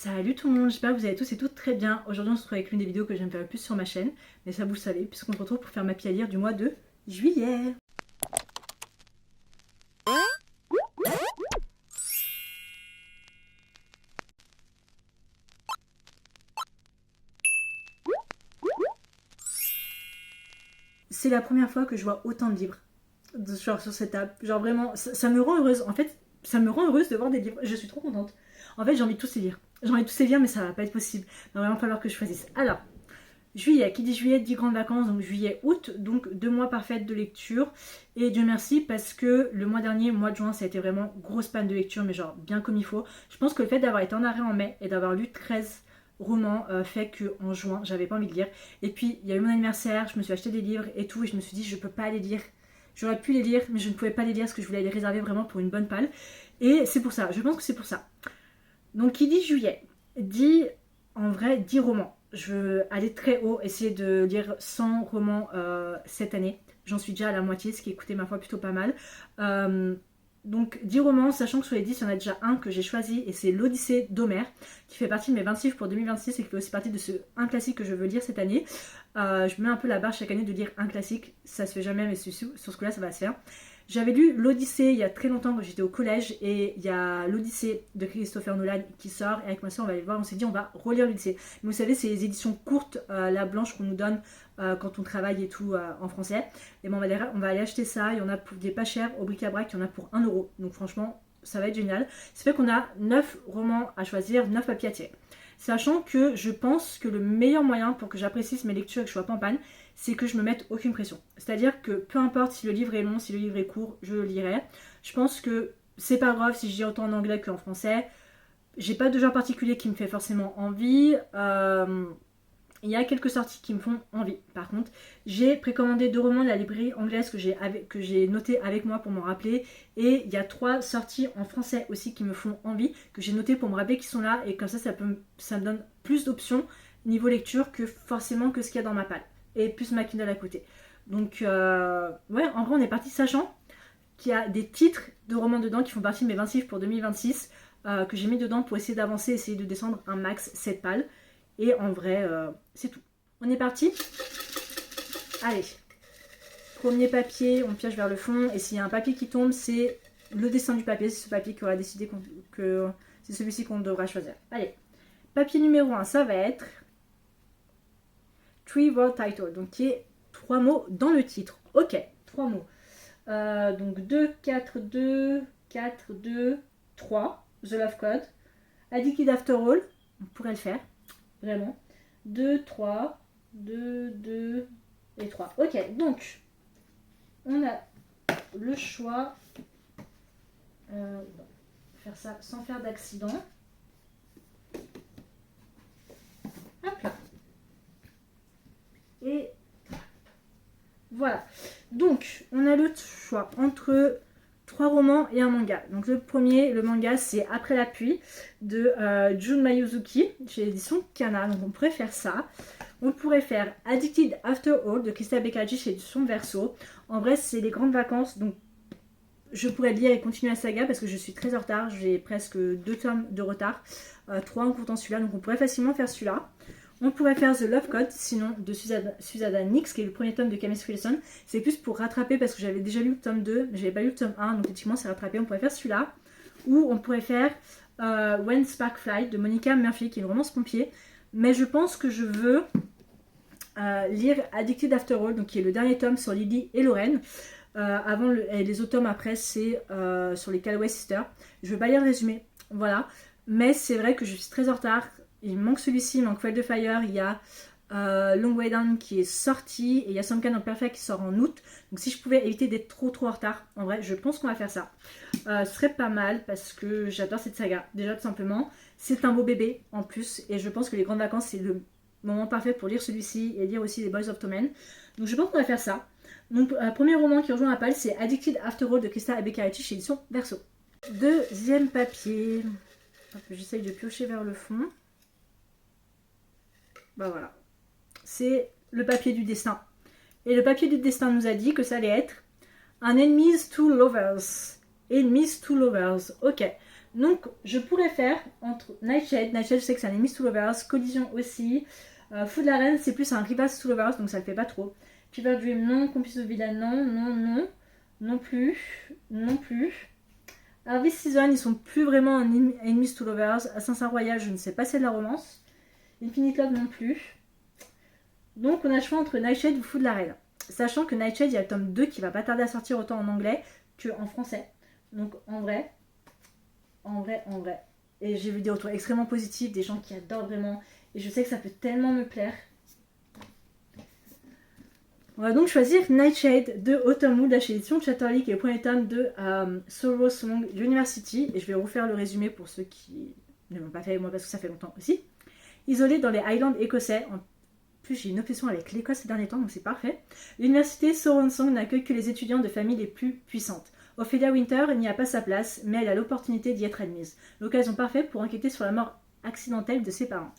Salut tout le monde, j'espère que vous allez tous et toutes très bien. Aujourd'hui on se retrouve avec l'une des vidéos que j'aime faire le plus sur ma chaîne. Mais ça vous le savez, puisqu'on se retrouve pour faire ma pile à lire du mois de juillet. C'est la première fois que je vois autant de livres genre sur cette table. Genre vraiment, ça me rend heureuse. En fait, ça me rend heureuse de voir des livres. Je suis trop contente. En fait, j'ai envie de tous les lire. J'ai envie de tous les lire, mais ça va pas être possible. Il va vraiment falloir que je choisisse. Alors, juillet, qui dit juillet dit grandes vacances, donc juillet, août, donc 2 mois parfaits de lecture. Et Dieu merci parce que le mois dernier, mois de juin, ça a été vraiment grosse panne de lecture, mais genre bien comme il faut. Je pense que le fait d'avoir été en arrêt en mai et d'avoir lu 13 romans fait qu'en juin, j'avais pas envie de lire. Et puis, il y a eu mon anniversaire, je me suis acheté des livres et tout, et je me suis dit, je peux pas les lire. J'aurais pu les lire, mais je ne pouvais pas les lire parce que je voulais les réserver vraiment pour une bonne palle. Et c'est pour ça, je pense que c'est pour ça. Donc, qui dit juillet, dit en vrai 10 romans. Je veux aller très haut, essayer de lire 100 romans cette année. J'en suis déjà à la moitié, ce qui est coûté ma foi plutôt pas mal. Donc 10 romans, sachant que sur les 10, il y en a déjà un que j'ai choisi et c'est l'Odyssée d'Homère, qui fait partie de mes 26 pour 2026 et qui fait aussi partie de ce un classique que je veux lire cette année. Je mets un peu la barre chaque année de lire un classique, ça se fait jamais, mais sur ce coup-là, ça va se faire. J'avais lu l'Odyssée il y a très longtemps quand j'étais au collège et il y a l'Odyssée de Christopher Nolan qui sort et avec ma soeur on va aller voir, on s'est dit on va relire l'Odyssée. Mais vous savez c'est les éditions courtes, la blanche qu'on nous donne quand on travaille et tout en français. Et ben on va aller acheter ça, il y en a pour des pas chers au bric-à-brac, il y en a pour 1€. Donc franchement ça va être génial. Ça fait qu'on a 9 romans à choisir, 9 papiers à tirer. Sachant que je pense que le meilleur moyen pour que j'apprécie mes lectures et que je sois pas en panne, c'est que je me mette aucune pression. C'est-à-dire que peu importe si le livre est long, si le livre est court, je le lirai. Je pense que c'est pas grave si je lis autant en anglais qu'en français. J'ai pas de genre particulier qui me fait forcément envie. Il y a quelques sorties qui me font envie. Par contre, j'ai précommandé 2 romans de la librairie anglaise que j'ai noté avec moi pour m'en rappeler. Et il y a 3 sorties en français aussi qui me font envie, que j'ai noté pour me rappeler qu'ils sont là. Et comme ça me donne plus d'options niveau lecture que forcément que ce qu'il y a dans ma palle. Et plus ma Kindle à côté. Donc, ouais, en vrai, on est parti sachant qu'il y a des titres de romans dedans qui font partie de mes 26 pour 2026 que j'ai mis dedans pour essayer d'avancer, essayer de descendre un max 7 pales. Et en vrai, c'est tout. On est parti. Allez. Premier papier, on pioche vers le fond. Et s'il y a un papier qui tombe, c'est le dessin du papier. C'est ce papier qui aura décidé que c'est celui-ci qu'on devra choisir. Allez. Papier numéro 1, ça va être 3-word title. Donc qui est 3 mots dans le titre. Ok, 3 mots. Donc 2, 4, 2, 4, 2, 3. The Love Code. Addicted After All. On pourrait le faire. Vraiment. 2, 3, 2, 2 et 3. Ok, donc on a le choix. Faire ça sans faire d'accident. Hop là. Et voilà. Donc, on a le choix entre 3 romans et un manga. Donc le premier, le manga, c'est Après la pluie de Jun Mayuzuki chez l'édition Kana. Donc on pourrait faire ça. On pourrait faire Addicted After All de Krista Bekkadji chez l'édition Verso. En vrai, c'est les grandes vacances, donc je pourrais lire et continuer la saga parce que je suis très en retard. J'ai presque 2 tomes de retard. 3 en comptant celui-là, donc on pourrait facilement faire celui-là. On pourrait faire The Love Code, sinon de Susanna Nix, qui est le premier tome de Camille Wilson. C'est plus pour rattraper parce que j'avais déjà lu le tome 2, mais j'avais pas lu le tome 1, donc effectivement c'est rattrapé. On pourrait faire celui-là. Ou on pourrait faire When Spark Fly de Monica Murphy, qui est une romance pompier. Mais je pense que je veux lire Addicted After All, donc qui est le dernier tome sur Lily et Lorraine. Et les autres tomes après, c'est sur les Calloway Sisters. Je veux pas lire le résumé, voilà. Mais c'est vrai que je suis très en retard. Il me manque celui-ci, il me manque Wild the Fire, il y a Long Way Down qui est sorti et il y a Some Kind of Perfect qui sort en août. Donc si je pouvais éviter d'être trop en retard, en vrai je pense qu'on va faire ça. Ce serait pas mal parce que j'adore cette saga, déjà tout simplement. C'est un beau bébé en plus et je pense que les grandes vacances c'est le moment parfait pour lire celui-ci et lire aussi les Boys of Tommen. Donc je pense qu'on va faire ça. Donc premier roman qui rejoint la palle c'est Addicted After All de Krista Bekkadji chez l'édition Verso. Deuxième papier. J'essaye de piocher vers le fond. Bah voilà, c'est le papier du destin. Et le papier du destin nous a dit que ça allait être un Enemies to Lovers. Enemies to Lovers, ok. Donc, je pourrais faire entre Nightshade, Nightshade, je sais que c'est un Enemies to Lovers, Collision aussi. Fou de la Reine, c'est plus un Rivals to Lovers, donc ça le fait pas trop. Fever Dream, non. Complice de Villain, non, non, non. Non plus, non plus. Harvey Season, ils sont plus vraiment en Enemies to Lovers. Assassin Royal, je ne sais pas si c'est de la romance. Infinite Love non plus. Donc, on a le choix entre Nightshade ou Fou de la Reine. Sachant que Nightshade, il y a le tome 2 qui va pas tarder à sortir autant en anglais qu'en français. Donc, en vrai. Et j'ai vu des retours extrêmement positifs, des gens qui adorent vraiment. Et je sais que ça peut tellement me plaire. On va donc choisir Nightshade de Autumn Wood, la chez l'édition Chatterley, qui est le premier tome de Sorrow Song University. Et je vais refaire le résumé pour ceux qui ne l'ont pas fait, moi parce que ça fait longtemps aussi. Isolé dans les Highlands écossais, en plus j'ai une obsession avec l'Écosse ces derniers temps, donc c'est parfait. L'université Sorrow Song n'accueille que les étudiants de familles les plus puissantes. Ophelia Winter n'y a pas sa place, mais elle a l'opportunité d'y être admise. L'occasion parfaite pour enquêter sur la mort accidentelle de ses parents.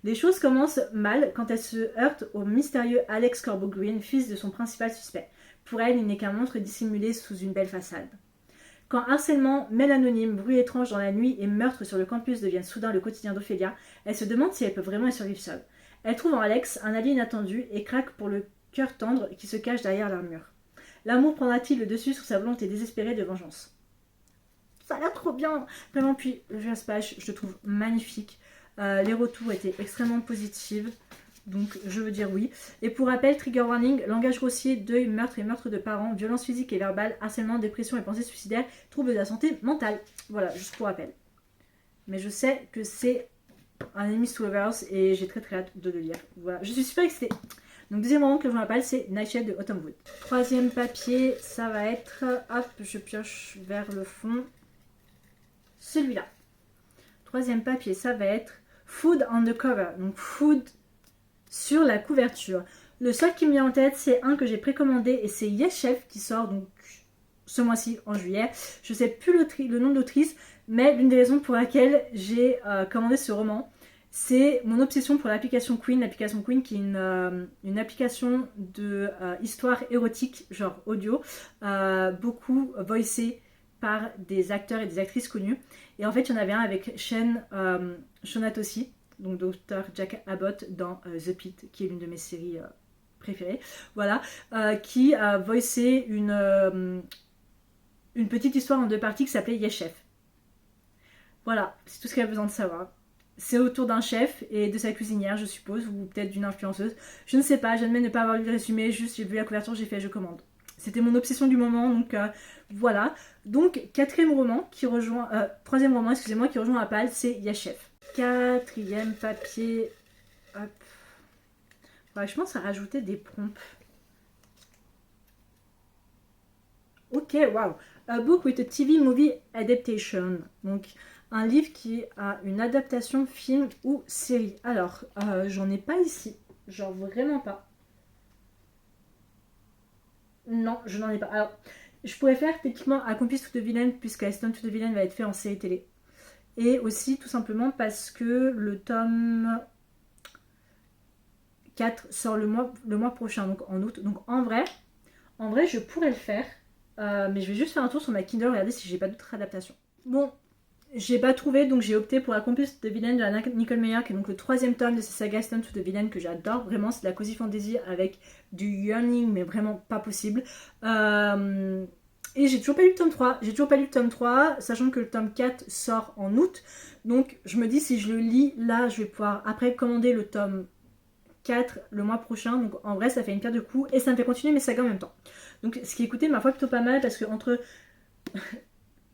Les choses commencent mal quand elle se heurte au mystérieux Alex Corbo Green, fils de son principal suspect. Pour elle, il n'est qu'un monstre dissimulé sous une belle façade. Quand harcèlement, mail anonyme, bruit étrange dans la nuit et meurtre sur le campus deviennent soudain le quotidien d'Ophélia, elle se demande si elle peut vraiment y survivre seule. Elle trouve en Alex un allié inattendu et craque pour le cœur tendre qui se cache derrière l'armure. L'amour prendra-t-il le dessus sur sa volonté désespérée de vengeance? Ça a l'air trop bien. Vraiment, puis le Jaspache, je le trouve magnifique. Les retours étaient extrêmement positifs. Donc je veux dire oui. Et pour rappel, trigger warning, langage grossier, deuil, meurtre et meurtre de parents, violence physique et verbale, harcèlement, dépression et pensée suicidaire, troubles de la santé mentale. Voilà, juste pour rappel. Mais je sais que c'est un Enemies to Lovers et j'ai très hâte de le lire. Voilà, je suis super excitée. Donc deuxième roman que je vous rappelle, c'est Nightshade de Autumn Wood. Troisième papier, ça va être, hop, je pioche vers le fond, celui-là. Troisième papier, ça va être Food on the cover, donc Food sur la couverture. Le seul qui me vient en tête, c'est un que j'ai précommandé et c'est Yes Chef qui sort donc ce mois-ci en juillet. Je ne sais plus le nom de l'autrice, mais l'une des raisons pour laquelle j'ai commandé ce roman, c'est mon obsession pour l'application Queen. L'application Queen qui est une application de histoire érotique, genre audio, beaucoup voicée par des acteurs et des actrices connus. Et en fait, il y en avait un avec Shonat aussi, donc Dr. Jack Abbott dans The Pitt, qui est l'une de mes séries préférées. Voilà, qui a voicé une petite histoire en deux parties qui s'appelait Yes Chef. Voilà, c'est tout ce qu'elle a besoin de savoir. C'est autour d'un chef et de sa cuisinière, je suppose, ou peut-être d'une influenceuse. Je ne sais pas, j'admets ne pas avoir lu le résumé, juste j'ai vu la couverture, j'ai fait je commande. C'était mon obsession du moment, donc voilà. Donc, troisième roman, qui rejoint Apal, c'est Yes Chef. Quatrième papier, hop. Ouais, je pense à rajouter des prompts. Ok, wow. A book with a TV movie adaptation. Donc, un livre qui a une adaptation film ou série. Alors, j'en ai pas ici. Genre vraiment pas. Non, je n'en ai pas. Alors, je pourrais faire techniquement Accomplice to the Villain, puisque Aston to the Villain va être fait en série télé. Et aussi, tout simplement, parce que le tome 4 sort le mois prochain, donc en août. Donc en vrai, je pourrais le faire. Mais je vais juste faire un tour sur ma Kindle, regarder si j'ai pas d'autres adaptations. Bon, j'ai pas trouvé, donc j'ai opté pour Accomplice to the Villain de la Nicole Meyer, qui est donc le troisième tome de cette saga Aston to the Villain que j'adore. Vraiment, c'est de la cozy fantasy avec du yearning, mais vraiment pas possible. Et j'ai toujours pas lu le tome 3. Sachant que le tome 4 sort en août. Donc je me dis, si je le lis là, je vais pouvoir après commander le tome 4 le mois prochain. Donc en vrai, ça fait une pierre de coups et ça me fait continuer mes sagas en même temps. Donc ce qui est coûté ma foi plutôt pas mal, parce que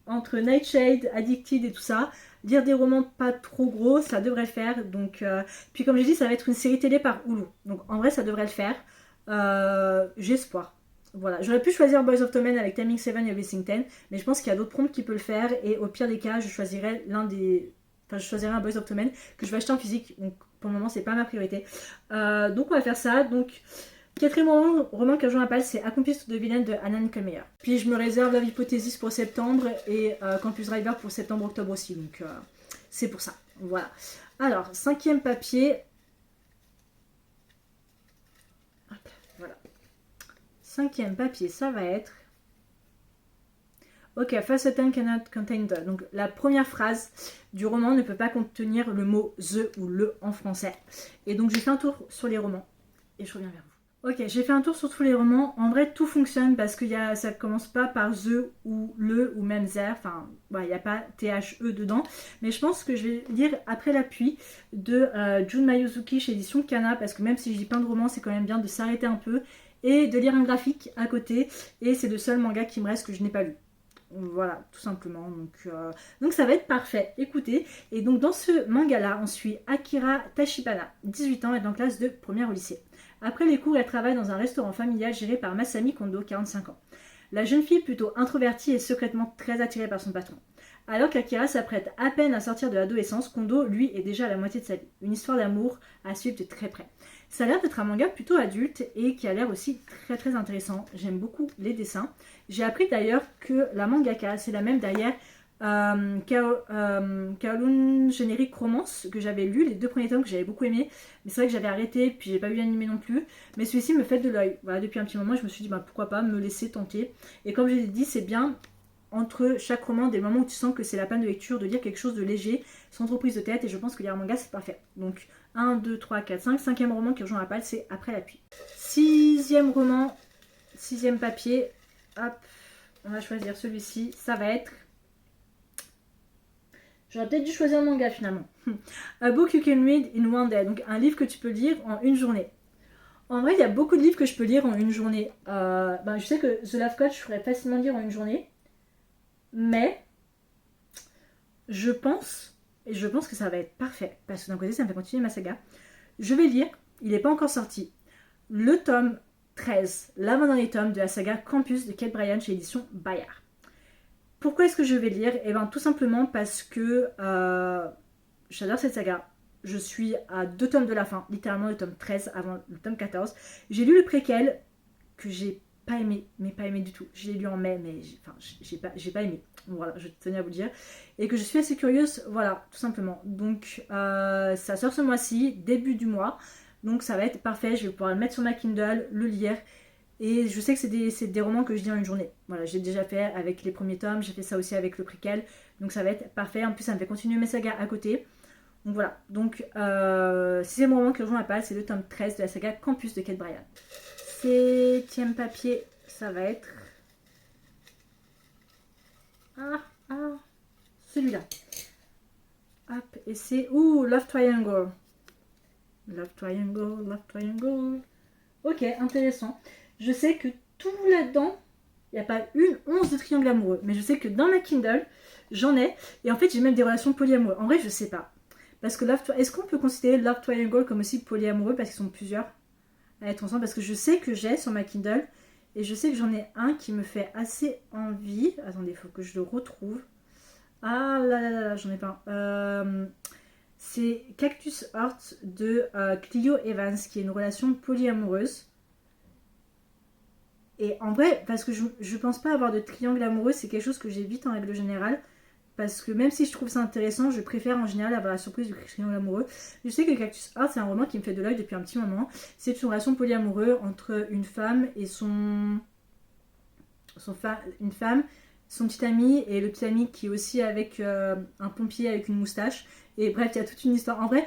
entre Nightshade, Addicted et tout ça, lire des romans pas trop gros, ça devrait le faire. Donc, puis comme j'ai dit, ça va être une série télé par Hulu. Donc en vrai, ça devrait le faire. J'ai espoir. Voilà, j'aurais pu choisir Boys of Tommen avec Timing 7 et Everything 10, mais je pense qu'il y a d'autres prompts qui peuvent le faire, et au pire des cas, je choisirais un Boys of Tommen que je vais acheter en physique. Donc pour le moment, c'est pas ma priorité. Donc on va faire ça. Donc quatrième roman que je rappelle, c'est Accomplice to the Villain de Anna Nicole Meyer. Puis je me réserve Love Hypothesis pour septembre et Campus Driver pour septembre-octobre aussi. Donc c'est pour ça. Voilà. Alors, cinquième papier. Hop, voilà. Cinquième papier, ça va être Ok, first sentence cannot contain the. Donc la première phrase du roman ne peut pas contenir le mot the ou le en français. Et donc j'ai fait un tour sur les romans et je reviens vers vous. Ok, j'ai fait un tour sur tous les romans. En vrai, tout fonctionne parce que ça commence pas par the ou le ou même there. Enfin, il n'y a pas THE dedans. Mais je pense que je vais lire Après la pluie de Jun Mayuzuki chez Édition Kana, parce que même si je lis plein de romans, c'est quand même bien de s'arrêter un peu et de lire un graphique à côté. Et c'est le seul manga qui me reste que je n'ai pas lu. Voilà, tout simplement. Donc ça va être parfait. Écoutez, et donc dans ce manga-là, on suit Akira Tachibana, 18 ans, et en classe de première au lycée. Après les cours, elle travaille dans un restaurant familial géré par Masami Kondo, 45 ans. La jeune fille, plutôt introvertie, est secrètement très attirée par son patron. Alors qu'Akira s'apprête à peine à sortir de l'adolescence, Kondo, lui, est déjà à la moitié de sa vie. Une histoire d'amour à suivre de très près. Ça a l'air d'être un manga plutôt adulte et qui a l'air aussi très très intéressant. J'aime beaucoup les dessins. J'ai appris d'ailleurs que la mangaka, c'est la même derrière Kowloon Générique Romance, que j'avais lu, les 2 premiers tomes que j'avais beaucoup aimé, mais c'est vrai que j'avais arrêté, puis j'ai pas eu l'animé non plus, mais celui-ci me fait de l'œil. Voilà, depuis un petit moment, je me suis dit pourquoi pas me laisser tenter. Et comme je l'ai dit, c'est bien entre chaque roman des moments où tu sens que c'est la peine de lecture, de lire quelque chose de léger, sans trop prise de tête, et je pense que lire un manga c'est parfait. Donc 1, 2, 3, 4, 5, 5e roman qui rejoint la palle, c'est Après la pluie. 6e roman, 6e papier, hop, on va choisir celui-ci, ça va être... J'aurais peut-être dû choisir un manga finalement. A book you can read in one day. Donc un livre que tu peux lire en une journée. En vrai, il y a beaucoup de livres que je peux lire en une journée. Je sais que The Love Coach, je pourrais facilement lire en une journée. Mais je pense que ça va être parfait. Parce que d'un côté, ça me fait continuer ma saga. Je vais lire, il n'est pas encore sorti, le tome 13, l'avant-dernier tome de la saga Campus de Kate Bryan chez Édition Bayard. Pourquoi est-ce que je vais lire? Eh bien, tout simplement parce que j'adore cette saga. Je suis à 2 tomes de la fin, littéralement le tome 13 avant le tome 14. J'ai lu le préquel que j'ai pas aimé, mais pas aimé du tout. Je l'ai lu en mai, mais j'ai pas aimé. Voilà, je tenais à vous le dire. Et que je suis assez curieuse, voilà, tout simplement. Donc, ça sort ce mois-ci, début du mois. Donc, ça va être parfait. Je vais pouvoir le mettre sur ma Kindle, le lire. Et je sais que c'est des romans que je lis en une journée. Voilà, j'ai déjà fait avec les premiers tomes, j'ai fait ça aussi avec le préquel. Donc ça va être parfait. En plus, ça me fait continuer mes sagas à côté. Donc voilà. Donc, 6e roman que rejoint la palle, c'est le tome 13 de la saga Campus de Kate Bryan. 7e papier, ça va être... celui-là. Hop, et c'est... Love Triangle. Love Triangle, Love Triangle. Ok, intéressant. Je sais que tout là-dedans, il n'y a pas une once de triangle amoureux. Mais je sais que dans ma Kindle, j'en ai. Et en fait, j'ai même des relations polyamoureuses. En vrai, je sais pas. Parce que est-ce qu'on peut considérer Love Triangle comme aussi polyamoureux parce qu'ils sont plusieurs à être ensemble? Parce que je sais que j'ai sur ma Kindle. Et je sais que j'en ai un qui me fait assez envie. Attendez, il faut que je le retrouve. Ah là là là, j'en ai pas un. C'est Cactus Heart de Clio Evans, qui est une relation polyamoureuse. Et en vrai, parce que je pense pas avoir de triangle amoureux, c'est quelque chose que j'évite en règle générale. Parce que même si je trouve ça intéressant, je préfère en général avoir la surprise du triangle amoureux. Je sais que Cactus Heart, c'est un roman qui me fait de l'œil depuis un petit moment. C'est une relation polyamoureuse entre une femme et une femme, son petit ami, et le petit ami qui est aussi avec un pompier avec une moustache. Et bref, il y a toute une histoire. En vrai,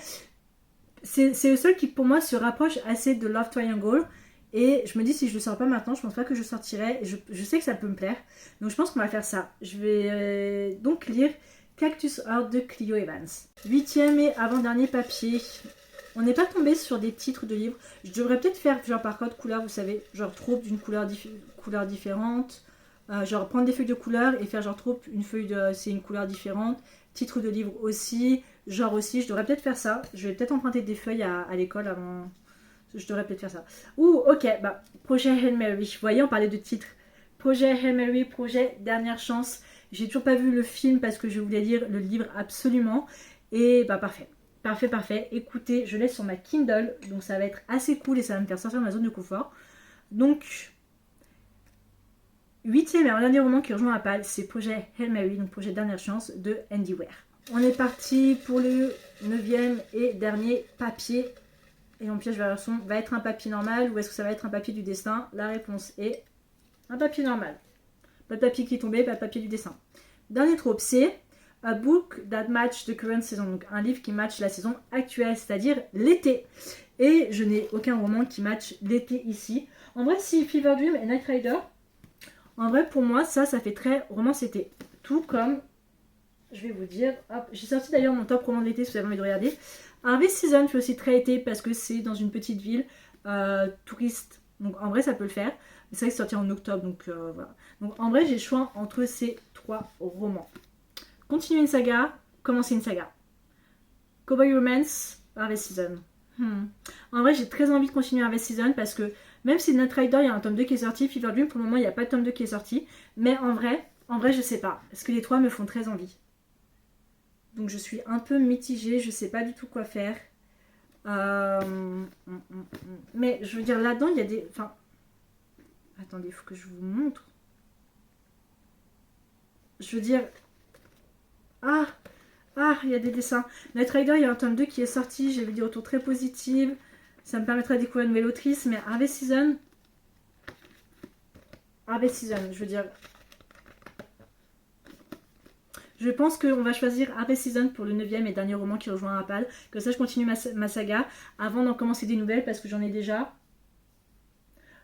c'est le seul qui pour moi se rapproche assez de Love Triangle. Et je me dis, si je le sors pas maintenant, je pense pas que je sortirai. Je sais que ça peut me plaire. Donc je pense qu'on va faire ça. Je vais donc lire Cactus Heart de Clio Evans. 8e et avant-dernier papier. On n'est pas tombé sur des titres de livres. Je devrais peut-être faire genre par code couleur, vous savez, genre troupe d'une couleur différente. Genre prendre des feuilles de couleur et faire genre troupe, une feuille de... c'est une couleur différente. Titre de livre aussi, genre aussi. Je devrais peut-être faire ça. Je vais peut-être emprunter des feuilles à l'école avant... Je devrais peut-être faire ça. Ok, projet Hail Mary. Vous voyez, on parlait de titres. Projet Hail Mary, projet Dernière Chance. J'ai toujours pas vu le film parce que je voulais lire le livre absolument. Et parfait. Parfait. Écoutez, je l'ai sur ma Kindle. Donc ça va être assez cool et ça va me faire sortir de ma zone de confort. Donc, 8e et dernier roman qui rejoint la palle, c'est projet Hail Mary, donc projet Dernière Chance de Andy Weir. On est parti pour le 9e et dernier papier. Et mon piège version va être un papier normal ou est-ce que ça va être un papier du destin? La réponse est un papier normal. pas de papier qui est tombé, pas de papier du dessin. Dernier trope, c'est A book that match the current season, donc un livre qui match la saison actuelle, c'est-à-dire l'été. Et je n'ai aucun roman qui match l'été ici. En vrai, si Fever Dream et Night Rider, en vrai pour moi ça fait très romance été. Tout comme, je vais vous dire, j'ai sorti d'ailleurs mon top roman de l'été si vous avez envie de regarder. Harvest Season fait aussi très été parce que c'est dans une petite ville touriste. Donc en vrai ça peut le faire. Mais c'est vrai que c'est sorti en octobre, donc voilà. Donc en vrai j'ai le choix entre ces 3 romans. Continuer une saga, commencer une saga. Cowboy Romance, Harvest Season. En vrai j'ai très envie de continuer Harvest Season parce que même si Night Rider il y a un tome 2 qui est sorti, Fever Dream pour le moment il n'y a pas de tome 2 qui est sorti. Mais en vrai je sais pas. Parce que les 3 me font très envie. Donc je suis un peu mitigée, je sais pas du tout quoi faire. Mais je veux dire, là-dedans, il y a des... Enfin... Attendez, il faut que je vous montre. Je veux dire... Ah, il y a des dessins. Night Rider, il y a un tome 2 qui est sorti, j'ai vu des retours très positifs. Ça me permettra de découvrir une nouvelle autrice, mais Harvest Season, je veux dire... Je pense qu'on va choisir Harvest Season pour le 9e et dernier roman qui rejoint Rapal. Comme ça, je continue ma saga avant d'en commencer des nouvelles parce que j'en ai déjà.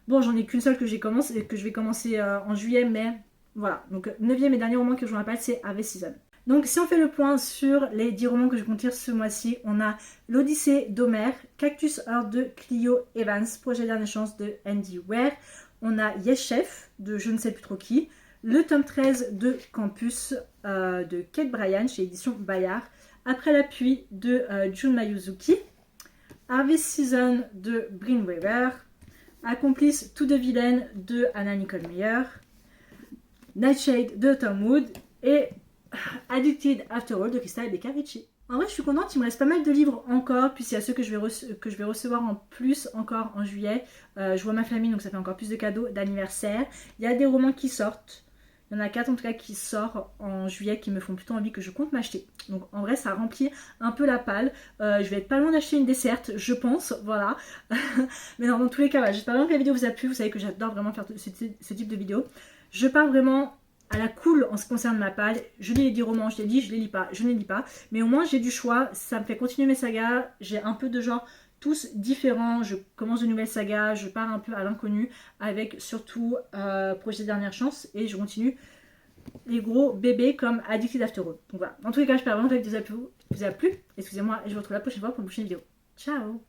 Bon, j'en ai qu'une seule que je vais commencer en juillet, mais voilà. Donc, 9e et dernier roman qui rejoint Rapal, c'est Harvest Season. Donc, si on fait le point sur les 10 romans que je compte lire ce mois-ci, on a L'Odyssée d'Homère, Cactus Heart de Clio Evans, Projet Dernière Chance de Andy Weir. On a Yes Chef de je ne sais plus trop qui. Le tome 13 de Campus de Kate Bryan chez Édition Bayard. Après la pluie de Jun Mayuzuki. Harvest Season de Bryn Weaver. Accomplice tout de vilaine de Anna Nicole Meyer. Nightshade de Tom Wood. Et Addicted After All de Crystal Becca Ricci. En vrai, je suis contente, il me reste pas mal de livres encore, puis il y a ceux que je vais recevoir en plus encore en juillet. Je vois ma famille, donc ça fait encore plus de cadeaux d'anniversaire. Il y a des romans qui sortent. Il y en a 4 en tout cas qui sortent en juillet qui me font plutôt envie, que je compte m'acheter. Donc en vrai ça remplit un peu la palle. Je vais être pas loin d'acheter une desserte, je pense, voilà. Mais non, dans tous les cas, voilà, j'espère vraiment que la vidéo vous a plu. Vous savez que j'adore vraiment faire ce type de vidéo. Je pars vraiment à la cool en ce qui concerne ma palle. Je lis les 10 romans, je les lis, je les lis pas, je ne les lis pas. Mais au moins j'ai du choix, ça me fait continuer mes sagas. J'ai un peu de genre tous différents, je commence de nouvelles sagas, je pars un peu à l'inconnu avec surtout Projet Dernière Chance et je continue les gros bébés comme Addicted After All. Donc voilà, en tous les cas j'espère vraiment que la vidéo vous a plu, excusez-moi, et je vous retrouve la prochaine fois pour une prochaine vidéo. Ciao.